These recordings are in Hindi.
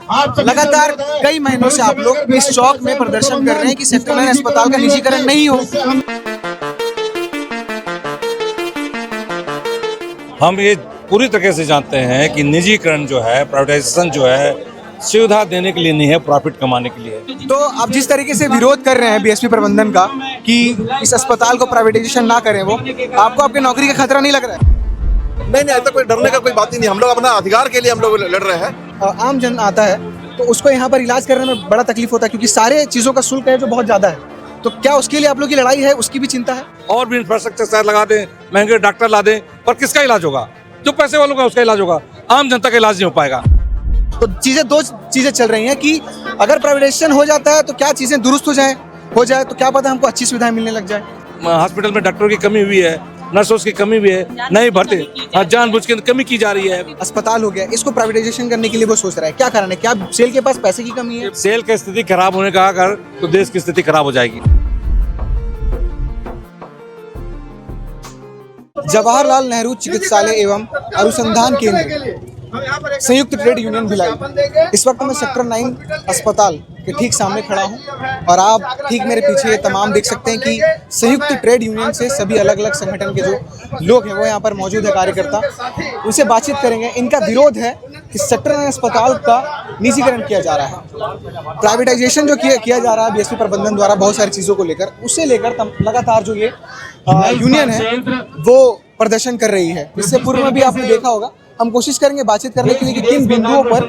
लगातार कई महीनों से आप लोग इस चौक में प्रदर्शन कर रहे हैं कि सेक्टर 9 अस्पताल का निजीकरण नहीं हो। हम ये पूरी तरह से जानते हैं कि निजीकरण जो है, प्राइवेटाइजेशन जो है, सुविधा देने के लिए नहीं है, प्रॉफिट कमाने के लिए। तो आप जिस तरीके से विरोध कर रहे हैं बीएसपी प्रबंधन का कि इस अस्पताल को प्राइवेटाइजेशन ना करें, वो आपको आपके नौकरी का खतरा नहीं लग रहा है? नहीं, ऐसा कोई डरने का कोई बात ही नहीं। हम लोग अपना अधिकार के लिए हम लोग लड़ रहे हैं। आम जन आता है तो उसको यहाँ पर इलाज करने में बड़ा तकलीफ होता है क्योंकि सारे चीज़ों का शुल्क है जो बहुत ज़्यादा है। तो क्या उसके लिए आप लोग की लड़ाई है, उसकी भी चिंता है? और भी इंफ्रास्ट्रक्चर शायद लगा दें, महंगे डॉक्टर ला दें, पर किसका इलाज होगा? जो पैसे वालों का उसका इलाज होगा, आम जनता का इलाज नहीं हो पाएगा। तो दो चीज़ें चल रही हैं कि अगर प्राइवेटाइजेशन हो जाता है तो क्या चीज़ें दुरुस्त हो जाए तो क्या पता हमको अच्छी सुविधाएं मिलने लग जाए। हॉस्पिटल में डॉक्टरों की कमी हुई है, नर्सों की कमी भी है, नहीं भरते, जानबूझ के कमी की जा रही है। अस्पताल हो गया, इसको प्राइवेटाइजेशन करने के लिए वो सोच रहा है, क्या कारण है? क्या सेल के पास पैसे की कमी है? सेल की स्थिति खराब होने का अगर तो देश की स्थिति खराब हो जाएगी। जवाहरलाल नेहरू चिकित्सालय एवं अनुसंधान केंद्र संयुक्त ट्रेड यूनियन भिलाई। इस वक्त मैं सेक्टर 9 अस्पताल के ठीक सामने खड़ा हूं और आप ठीक मेरे पीछे ये तमाम देख सकते हैं कि संयुक्त ट्रेड यूनियन से सभी अलग अलग संगठन के जो लोग हैं वो यहाँ पर मौजूद है, कार्यकर्ता। उनसे बातचीत करेंगे। इनका विरोध है कि सेक्टर 9 अस्पताल का निजीकरण किया जा रहा है, प्राइवेटाइजेशन जो किया जा रहा है बीएसपी प्रबंधन द्वारा बहुत सारी चीज़ों को लेकर, उसे लेकर लगातार जो ये यूनियन है वो प्रदर्शन कर रही है। इससे पूर्व में भी आपने देखा होगा। हम कोशिश करेंगे बातचीत करने के लिए कि किन बिंदुओं पर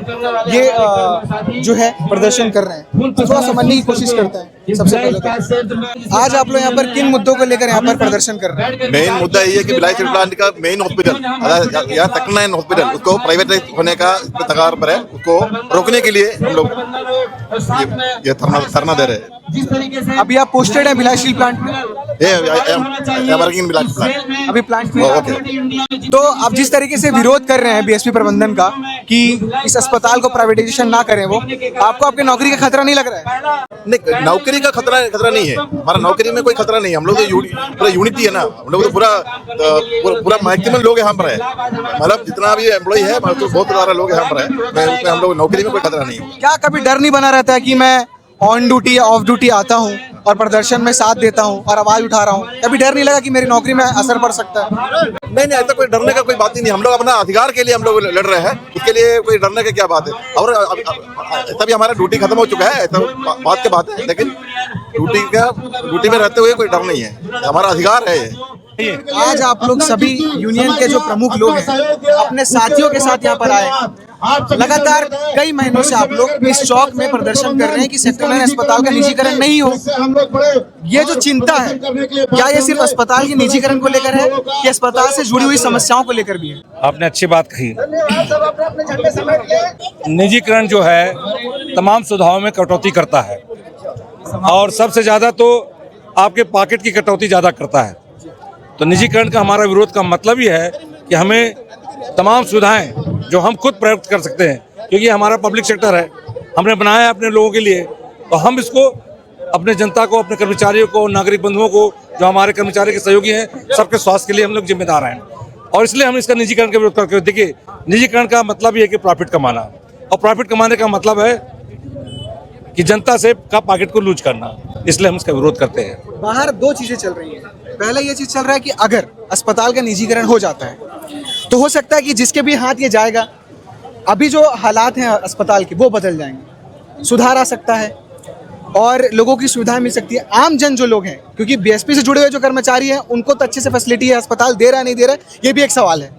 ये जो है प्रदर्शन कर रहे हैं, तो थोड़ा समझने की कोशिश करते हैं। सबसे पहले तो आज आप लोग यहाँ पर किन मुद्दों को लेकर यहाँ पर प्रदर्शन कर रहे हैं? मेन मुद्दा ये है कि भिलाई सिटी प्लांट का मेन हॉस्पिटल या सेक्टर 9 हॉस्पिटल उसको प्राइवेटाइज होने का तगार पर है, उसको रोकने के लिए हम लोग ये धरना दे रहे हैं। अभी आप पोस्टेड है भिलाई स्टील प्लांट में? अभी प्लांट में। ओके। तो आप जिस तरीके से विरोध कर रहे हैं बीएसपी प्रबंधन का कि इस अस्पताल को प्राइवेटाइजेशन ना करें, वो आपको आपके नौकरी का खतरा नहीं लग रहा है? नहीं, नौकरी का खतरा नहीं है। हमारा नौकरी में कोई खतरा नहीं है। हम लोग तो पूरा यूनिटी है ना, हम लोग तो पूरा मैक्सिमम लोग यहाँ पर है, मतलब जितना भी एम्प्लॉय है तो बहुत सारा लोग यहाँ पर है। हम लोग नौकरी में कोई खतरा नहीं है। क्या कभी डर नहीं बना रहता है कि मैं ऑन ड्यूटी या ऑफ ड्यूटी आता हूँ और प्रदर्शन में साथ देता हूँ और आवाज उठा रहा हूँ, कभी डर नहीं लगा कि मेरी नौकरी में असर पड़ सकता है? नहीं, ऐसा कोई डरने का कोई बात ही नहीं। हम लोग अपना अधिकार के लिए हम लोग लड़ रहे हैं, उसके लिए कोई डरने की क्या बात है। और तभी हमारा ड्यूटी खत्म हो चुका है, ऐसा बात की बात है, लेकिन ड्यूटी में रहते हुए कोई डर नहीं है, हमारा अधिकार है ये। आज आप लोग सभी यूनियन के जो प्रमुख लोग हैं अपने साथियों के साथ यहाँ पर आए। लगातार कई महीनों से आप लोग इस चौक में प्रदर्शन कर रहे हैं कि सेक्टर 9 अस्पताल का निजीकरण नहीं हो। ये जो चिंता है, क्या ये सिर्फ अस्पताल के निजीकरण को लेकर है कि अस्पताल से जुड़ी हुई समस्याओं को लेकर भी है? आपने अच्छी बात कही। निजीकरण जो है तमाम सुविधाओं में कटौती करता है और सबसे ज्यादा तो आपके पॉकेट की कटौती ज्यादा करता है। तो निजीकरण का हमारा विरोध का मतलब ही है कि हमें तमाम सुविधाएं जो हम खुद प्राप्त कर सकते हैं, क्योंकि हमारा पब्लिक सेक्टर है, हमने बनाया है अपने लोगों के लिए, तो हम इसको अपने जनता को, अपने कर्मचारियों को, नागरिक बंधुओं को, जो हमारे कर्मचारी के सहयोगी हैं, सबके स्वास्थ्य के लिए हम लोग जिम्मेदार हैं। और इसलिए हम इसका निजीकरण का विरोध करते हैं। देखिए, निजीकरण का मतलब ये है कि प्रॉफिट कमाना, और प्रॉफिट कमाने का मतलब है कि जनता से का पॉकेट को लूज करना, इसलिए हम इसका विरोध करते हैं। बाहर दो चीजें चल रही हैं। पहले ये चीज चल रहा है कि अगर अस्पताल का निजीकरण हो जाता है तो हो सकता है कि जिसके भी हाथ ये जाएगा, अभी जो हालात हैं अस्पताल के वो बदल जाएंगे, सुधार आ सकता है और लोगों की सुविधाएं मिल सकती है। आम जन जो लोग हैं, क्योंकि बीएसपी से जुड़े हुए जो कर्मचारी हैं उनको तो अच्छे से फैसिलिटी है, अस्पताल दे रहा है नहीं दे रहा है, ये भी एक सवाल है।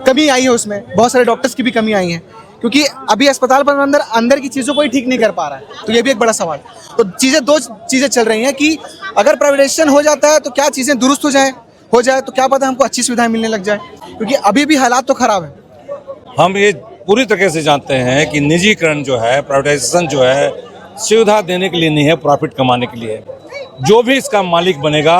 कमी आई है उसमें, बहुत सारे डॉक्टर्स की भी कमी आई है, क्योंकि अभी अस्पताल पर अंदर की चीज़ों को ही ठीक नहीं कर पा रहा है, तो ये भी एक बड़ा सवाल। तो दो चीज़ें चल रही हैं कि अगर प्राइवेटाइजेशन हो जाता है तो क्या चीज़ें दुरुस्त हो जाए तो क्या पता हमको अच्छी सुविधाएं मिलने लग जाए, क्योंकि अभी भी हालात तो खराब है। हम ये पूरी तरह से जानते हैं कि निजीकरण जो है, प्राइवेटाइजेशन जो है, सुविधा देने के लिए नहीं है, प्रॉफिट कमाने के लिए। जो भी इसका मालिक बनेगा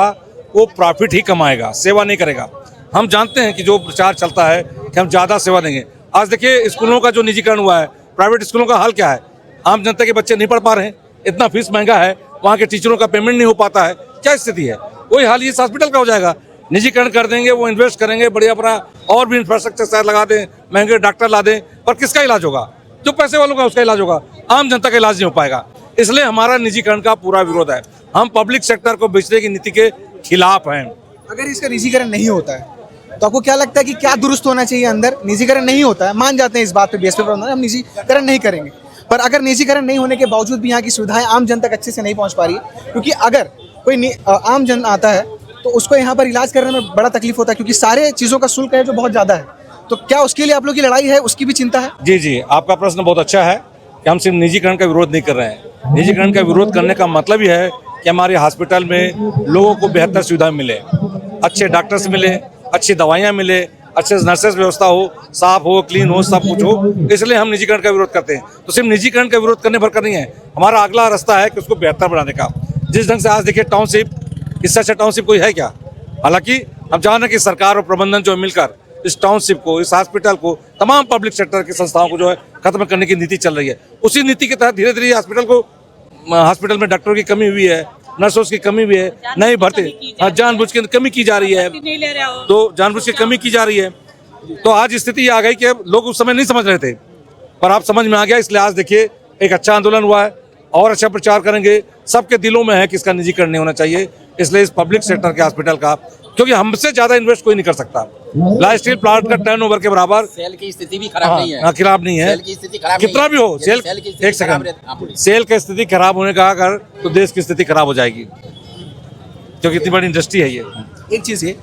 वो प्रॉफिट ही कमाएगा, सेवा नहीं करेगा। हम जानते हैं कि जो प्रचार चलता है कि हम ज़्यादा सेवा देंगे। आज देखिए स्कूलों का जो निजीकरण हुआ है, प्राइवेट स्कूलों का हाल क्या है। आम जनता के बच्चे नहीं पढ़ पा रहे हैं, इतना फीस महंगा है, वहाँ के टीचरों का पेमेंट नहीं हो पाता है, क्या स्थिति है। वही हाल इस हॉस्पिटल का हो जाएगा। निजीकरण कर देंगे, वो इन्वेस्ट करेंगे, बढ़िया अपना और भी इंफ्रास्ट्रक्चर शायद लगा दें, महंगे डॉक्टर ला दें, पर किसका इलाज होगा? जो पैसे वालों का उसका इलाज होगा, आम जनता का इलाज नहीं हो पाएगा। इसलिए हमारा निजीकरण का पूरा विरोध है। हम पब्लिक सेक्टर को बेचने की नीति के खिलाफ हैं। अगर इसका निजीकरण नहीं होता है तो आपको क्या लगता है कि क्या दुरुस्त होना चाहिए अंदर? निजीकरण नहीं होता है, मान जाते हैं इस बात पे, बीएसपी प्रबंधन हम निजीकरण नहीं करेंगे, पर अगर निजीकरण नहीं होने के बावजूद भी यहाँ की सुविधाएं आम जन तक अच्छे से नहीं पहुँच पा रही है, क्योंकि अगर कोई आम जन आता है तो उसको यहाँ पर इलाज करने में बड़ा तकलीफ होता है, क्योंकि सारे चीज़ों का शुल्क है जो बहुत ज़्यादा है। तो क्या उसके लिए आप लोग की लड़ाई है, उसकी भी चिंता है? जी जी, आपका प्रश्न बहुत अच्छा है कि हम सिर्फ निजीकरण का विरोध नहीं कर रहे हैं। निजीकरण का विरोध करने का मतलब यह है कि हमारे हॉस्पिटल में लोगों को बेहतर सुविधा मिले, अच्छे डॉक्टर्स मिले, अच्छी दवाइयाँ मिले, अच्छे नर्सेस व्यवस्था हो, साफ हो, क्लीन हो, सब कुछ हो। इसलिए हम निजीकरण का विरोध करते हैं। तो सिर्फ निजीकरण का विरोध करने भर का नहीं है, हमारा अगला रास्ता है कि उसको बेहतर बनाने का। जिस ढंग से आज देखिए टाउनशिप, इससे अच्छा टाउनशिप कोई है क्या? हालांकि हम चाह रहे हैं कि सरकार और प्रबंधन जो मिलकर इस टाउनशिप को, इस हॉस्पिटल को, तमाम पब्लिक सेक्टर की संस्थाओं को जो है खत्म करने की नीति चल रही है। उसी नीति के तहत धीरे धीरे हॉस्पिटल में डॉक्टरों की कमी हुई है, नर्सों की कमी हुई है, नहीं भर्ती, जानबूझ के कमी की जा रही है, तो जानबूझ के कमी की जा रही है। तो आज स्थिति ये आ गई कि अब लोग उस समय नहीं समझ रहे थे, पर आप समझ में आ गया। इसलिए आज देखिए एक अच्छा आंदोलन हुआ है और अच्छा प्रचार करेंगे। सबके दिलों में है कि इसका निजीकरण नहीं होना चाहिए। इसलिए इस पब्लिक सेक्टर के हॉस्पिटल का, क्योंकि हमसे ज्यादा इन्वेस्ट कोई नहीं कर सकता। लाइफ स्टील प्लांट का टर्नओवर के बराबर सेल की स्थिति भी खराब नहीं है। खराब नहीं है, सेल की स्थिति खराब कितना भी हो, सेल एक खराब सेकंड, सेल की स्थिति खराब होने का अगर तो देश की स्थिति खराब हो जाएगी, क्योंकि इतनी बड़ी इंडस्ट्री है ये। एक चीज़ ये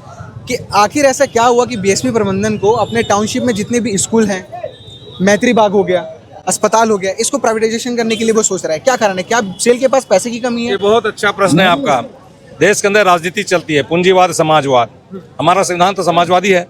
कि आखिर ऐसा क्या हुआ कि बीएसपी प्रबंधन को अपने टाउनशिप में जितने भी स्कूल हैं, मैत्री बाग हो गया, अस्पताल हो गया, इसको प्राइवेटाइजेशन करने के लिए वो सोच रहा है? क्या कारण है? क्या सेल के पास पैसे की कमी है? ये बहुत अच्छा प्रश्न है आपका। देश के अंदर राजनीति चलती है, पूंजीवाद, समाजवाद। हमारा संविधान तो समाजवादी है,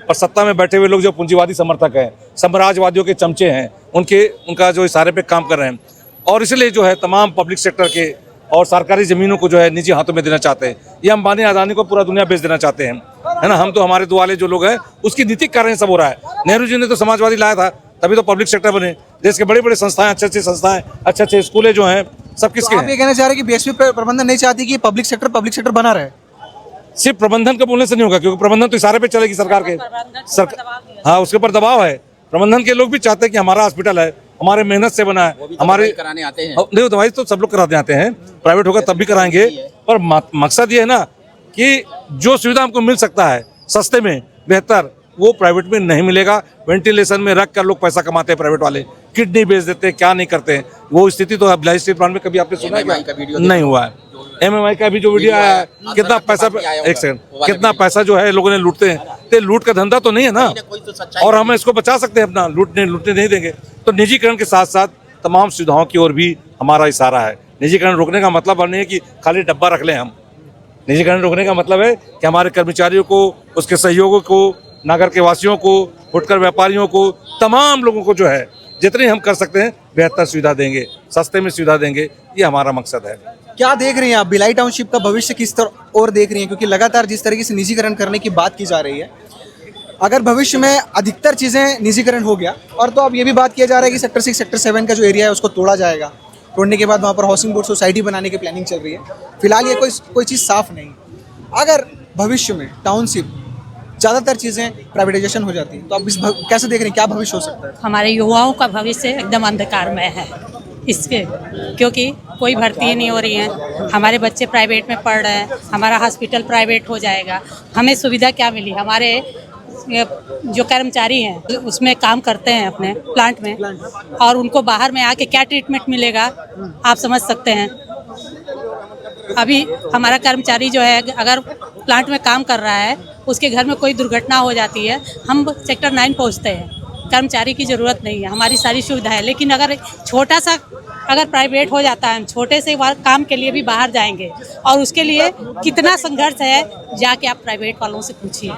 पर सत्ता में बैठे हुए लोग जो पूंजीवादी समर्थक हैं, साम्राज्यवादियों के चमचे हैं, उनका जो इशारे पे काम कर रहे हैं। और इसलिए जो है तमाम पब्लिक सेक्टर के और सरकारी जमीनों को जो है निजी हाथों में देना चाहते हैं। ये अंबानी अदानी को पूरा दुनिया बेच देना चाहते हैं, है ना। हम तो हमारे दुआले जो लोग हैं उसकी नीतिक कारण सब हो रहा है। नेहरू जी ने तो समाजवादी लाया था, तभी तो पब्लिक सेक्टर बने। देश के बड़े बड़े संस्थाएं, अच्छे संस्थाएं, अच्छे स्कूलें जो हैं, सब किसके आप ये कहना चाह रहे हैं कि बीएसपी प्रबंधन नहीं चाहती कि पब्लिक सेक्टर बना रहे? सिर्फ प्रबंधन के बोलने से नहीं होगा, क्योंकि प्रबंधन तो इशारे पे चलेगी सरकार के। हाँ, उसके ऊपर दबाव है। प्रबंधन के लोग भी चाहते हैं कि हमारा हॉस्पिटल है, हमारे मेहनत से बना है, हमारे कराने आते हैं। नहीं, दवाई तो सब लोग कराते आते हैं, प्राइवेट होगा तब भी कराएंगे। पर मकसद ये है ना कि जो सुविधा हमको मिल सकता है सस्ते में, बेहतर, वो प्राइवेट में नहीं मिलेगा। वेंटिलेशन में रख कर लोग पैसा कमाते हैं प्राइवेट वाले, किडनी बेच देते हैं, क्या नहीं करते हैं। वो स्थिति तो अब लाइफ स्टील प्लांट में कभी आपने सुना है? नहीं हुआ है। MMI का भी जो वीडियो आया है, कितना पैसा, एक सेकंड, कितना पैसा जो है लोगों ने लूटते हैं। तो लूट का धंधा तो नहीं है ना, और हम इसको बचा सकते हैं अपना, लूटने नहीं देंगे। तो निजीकरण के साथ साथ तमाम सुविधाओं की ओर भी हमारा इशारा है। निजीकरण रोकने का मतलब नहीं है कि खाली डब्बा रख लें हम। निजीकरण रोकने का मतलब है कि हमारे कर्मचारियों को, उसके सहयोगों को, नगर के वासियों को, फुटकर व्यापारियों को, तमाम लोगों को जो है जितनी हम कर सकते हैं बेहतर सुविधा देंगे, सस्ते में सुविधा देंगे। ये हमारा मकसद है। क्या देख रही हैं आप भिलाई टाउनशिप का भविष्य किस तरह और देख रही हैं? क्योंकि लगातार जिस तरीके से निजीकरण करने की बात की जा रही है, अगर भविष्य में अधिकतर चीज़ें निजीकरण हो गया, और तो अब ये भी बात किया जा रहा है कि सेक्टर 6, सेक्टर 7 का जो एरिया है उसको तोड़ा जाएगा, तोड़ने के बाद वहाँ पर हाउसिंग बोर्ड सोसाइटी बनाने की प्लानिंग चल रही है। फिलहाल ये कोई चीज़ साफ नहीं। अगर भविष्य में टाउनशिप ज़्यादातर चीज़ें प्राइवेटाइजेशन हो जाती हैं तो आप कैसे देख रहे हैं, क्या भविष्य हो सकता है? हमारे युवाओं का भविष्य एकदम अंधकारमय है इसके, क्योंकि कोई भर्ती नहीं हो रही है। हमारे बच्चे प्राइवेट में पढ़ रहे हैं, हमारा हॉस्पिटल प्राइवेट हो जाएगा, हमें सुविधा क्या मिली? हमारे जो कर्मचारी हैं उसमें काम करते हैं अपने प्लांट में, और उनको बाहर में आके क्या ट्रीटमेंट मिलेगा आप समझ सकते हैं। अभी हमारा कर्मचारी जो है अगर प्लांट में काम कर रहा है, उसके घर में कोई दुर्घटना हो जाती है, हम सेक्टर 9 पहुंचते हैं। कर्मचारी की ज़रूरत नहीं है, हमारी सारी सुविधा है। लेकिन अगर छोटा सा अगर प्राइवेट हो जाता है, हम छोटे से काम के लिए भी बाहर जाएंगे, और उसके लिए कितना संघर्ष है, जाके आप प्राइवेट वालों से पूछिए।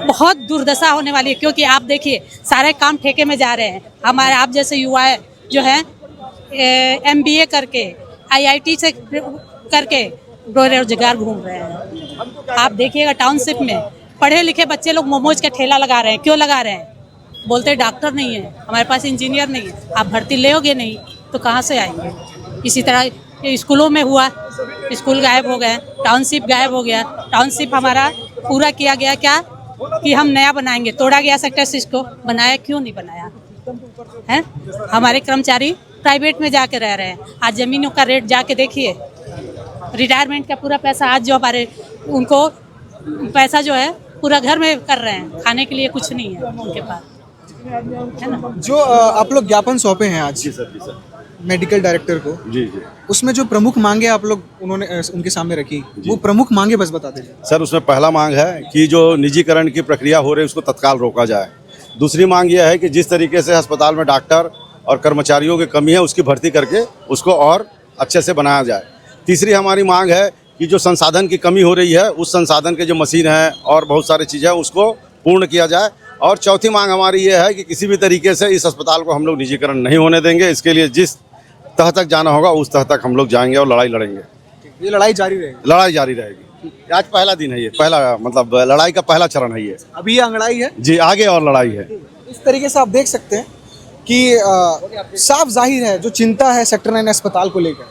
बहुत दुर्दशा होने वाली है, क्योंकि आप देखिए सारे काम ठेके में जा रहे हैं। हमारे आप जैसे युवा जो हैं MBA करके, IIT से करके बेरोजगार घूम रहे हैं। आप देखिएगा टाउनशिप में पढ़े लिखे बच्चे लोग मोमोज का ठेला लगा रहे हैं। क्यों लगा रहे हैं? बोलते डॉक्टर नहीं है हमारे पास, इंजीनियर नहीं है। आप भर्ती लेोगे नहीं तो कहाँ से आएंगे? इसी तरह स्कूलों में हुआ, स्कूल गायब हो गए, टाउनशिप गायब हो गया। टाउनशिप हमारा पूरा किया गया क्या कि हम नया बनाएंगे, तोड़ा गया सेक्टर 6 को, बनाया क्यों नहीं बनाया? हैं। हमारे कर्मचारी प्राइवेट में जाके रह रहे हैं। आज ज़मीनों का रेट जाके देखिए, रिटायरमेंट का पूरा पैसा आज जो हमारे उनको पैसा जो है पूरा घर में कर रहे हैं, खाने के लिए कुछ नहीं है उनके पास, है ना। जो आप लोग ज्ञापन सौंपे हैं आज मेडिकल डायरेक्टर को, जी। उसमें जो प्रमुख मांगे आप लोग उन्होंने उनके सामने रखी, वो प्रमुख मांगे बस बता दीजिए। सर, उसमें पहला मांग है कि जो निजीकरण की प्रक्रिया हो रही है उसको तत्काल रोका जाए। दूसरी मांग यह है कि जिस तरीके से अस्पताल में डॉक्टर और कर्मचारियों की कमी है उसकी भर्ती करके उसको और अच्छे से बनाया जाए। तीसरी हमारी मांग है कि जो संसाधन की कमी हो रही है उस संसाधन के जो मशीन है और बहुत सारी चीज़ें उसको पूर्ण किया जाए। और चौथी मांग हमारी ये है कि किसी भी तरीके से इस अस्पताल को हम लोग निजीकरण नहीं होने देंगे। इसके लिए जिस तह तक जाना होगा उस तह तक हम लोग जाएंगे और लड़ाई लड़ेंगे। ये लड़ाई जारी रहेगी। लड़ाई जारी रहेगी। आज पहला दिन है, ये पहला मतलब लड़ाई का पहला चरण है ये। अभी ये अंगड़ाई है जी, आगे और लड़ाई है। इस तरीके से आप देख सकते हैं कि साफ जाहिर है जो चिंता है सेक्टर 9 अस्पताल को लेकर।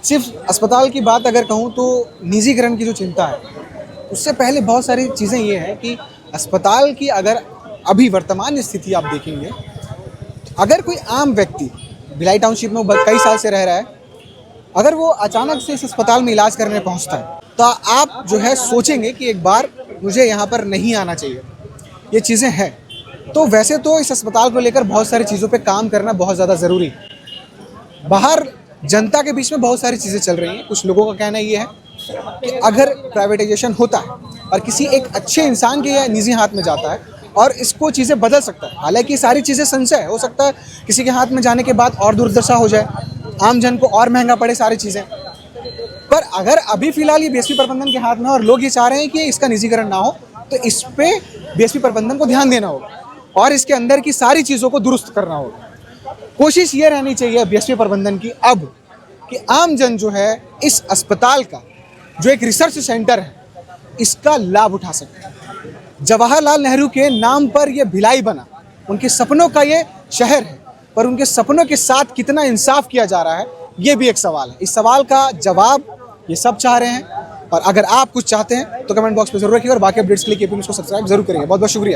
सिर्फ अस्पताल की बात अगर कहूँ तो निजीकरण की जो चिंता है, उससे पहले बहुत सारी चीज़ें ये हैं कि अस्पताल की अगर अभी वर्तमान स्थिति आप देखेंगे, अगर कोई आम व्यक्ति भिलाई टाउनशिप में कई साल से रह रहा है, अगर वो अचानक से इस अस्पताल में इलाज करने पहुंचता है तो आप जो है सोचेंगे कि एक बार मुझे यहाँ पर नहीं आना चाहिए। ये चीज़ें हैं। तो वैसे तो इस अस्पताल को लेकर बहुत सारी चीज़ों पे काम करना बहुत ज़्यादा ज़रूरी है। बाहर जनता के बीच में बहुत सारी चीज़ें चल रही हैं। कुछ लोगों का कहना ये है कि अगर प्राइवेटाइजेशन होता है और किसी एक अच्छे इंसान के या निजी हाथ में जाता है और इसको चीज़ें बदल सकता है। हालांकि सारी चीज़ें संशय है, हो सकता है किसी के हाथ में जाने के बाद और दुर्दशा हो जाए, आम जन को और महंगा पड़े सारी चीज़ें। पर अगर अभी फिलहाल ये बीएसपी प्रबंधन के हाथ में और लोग ये चाह रहे हैं कि इसका निजीकरण ना हो, तो इस पे बीएसपी प्रबंधन को ध्यान देना होगा और इसके अंदर की सारी चीज़ों को दुरुस्त करना होगा। कोशिश ये रहनी चाहिए बीएसपी प्रबंधन की अब कि आम जन जो है इस अस्पताल का जो एक रिसर्च सेंटर है इसका लाभ उठा सके। जवाहरलाल नेहरू के नाम पर ये भिलाई बना, उनके सपनों का ये शहर है, पर उनके सपनों के साथ कितना इंसाफ किया जा रहा है ये भी एक सवाल है। इस सवाल का जवाब ये सब चाह रहे हैं और अगर आप कुछ चाहते हैं तो कमेंट बॉक्स में जरूर रखिएगा और बाकी अपडेट्स के लिए केपी न्यूज़ को सब्सक्राइब जरूर करिएगा। बहुत बहुत शुक्रिया।